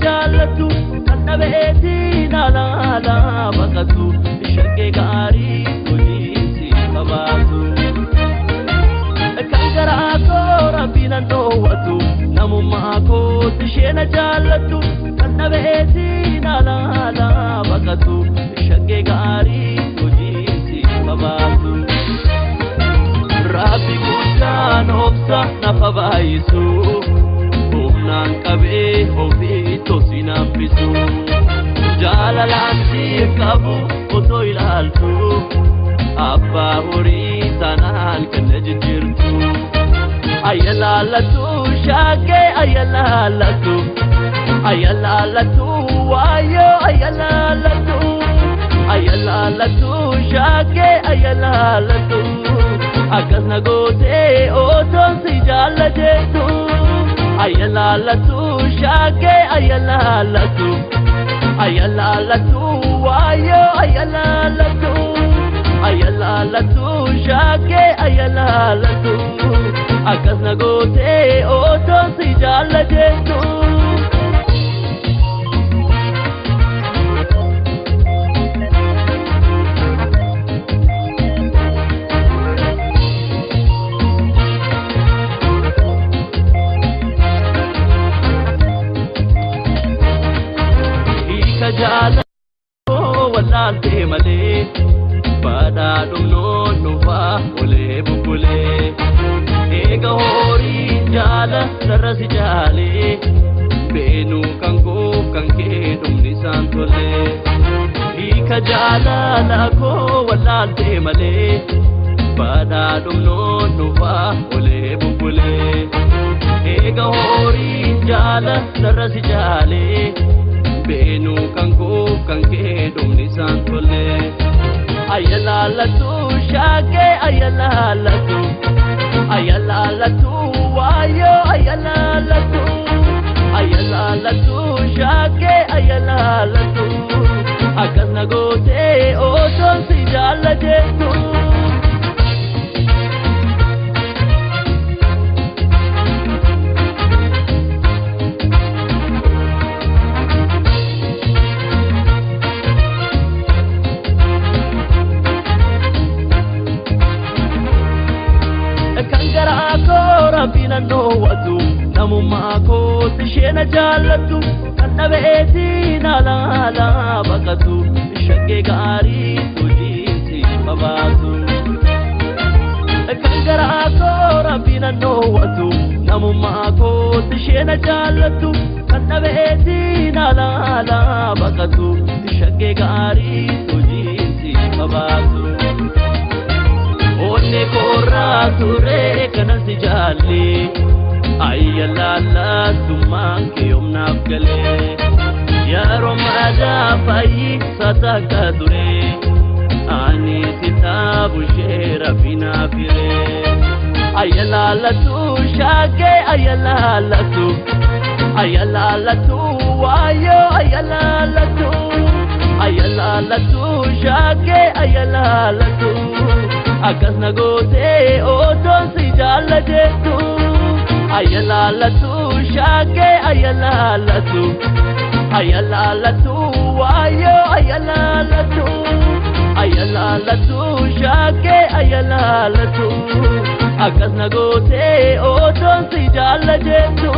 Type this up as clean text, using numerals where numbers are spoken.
jaallattu kan dhabeetii naalaala baqatu shaggee gaarii hojiinsi qabaatu kan garaa koo rabbiin dhoowwatu namummaa kootti isheen jaallattu kan dhabeetii naalaala baqatu shaggee gaarii hojiinsi qabaatu rabbi guddaan obsa nafa baay'isu humnaan qabee ofii tosi nambisu jaalalaan siif qabu otoo ilaaltu abbaa horii sanaan kenna jijjiirtu ayyalaalatu shaggee ayyalaalatu ayyalaalatu waayoo ayyalaalatu ayyalaalatu shaggee ayyalaalatu akkas na gootee otoon si jaallateetu ayyalaalatu shaggee ayyalaalatu ayyalaalatu waayoo ayyalaalatu ayyalaalatu shaggee ayyalaalatu akkas na gootee otoon si jaallateetu jaallattu wallaaltee malee badhaadhum noonnufaa olee bubbulee eega horiin jaalarra si jaalee beenuu kan koo kan kee dhumni isaan tolee hiika jaalala koo wallaaltee malee badhaadhum noonnufaa olee bubbulee eega horiin jaalarra si jaalee beenuu kan koo kan kee dhumni isaan tolee ayyalaalatu shaggee ayyalaalatu ayyalaalatu waayoo ayyalaalatu ayyalaalatu shaggee ayyalaalatu akkas na gootee otoon si jaallateetu rabbiin dhoowwatu namummaa kootti isheen jaallattu kan dhabeetii naalaala baqatu shaggee gaarii hojiinsi qabaatu kan garaa koo rabbiin dhoowwatu namummaa kootti isheen jaallattu kan dhabeetii naalaala baqatu shaggee gaarii hojiinsi qabaatu onne korraa turee kanatti jaallee ayyalaalaatummaan kee humnaaf galee yeroo maadaa fayyisa takka turee ani sitaabu ishee rabbinaaf hiree ayyalaalatu shaggee ayyalaalatu ayyalaalatu waayoo ayyalaalatu ayyalaalatu shaggee ayyalaalatu akkas na gootee otoon si jaallateetu ayyalaalatu shaggee ayyalaalatu ayyalaalatu waayoo ayyalaalatu ayyalaalatu shaggee ayyalaalatu akkas na gootee otoon si jaallateetu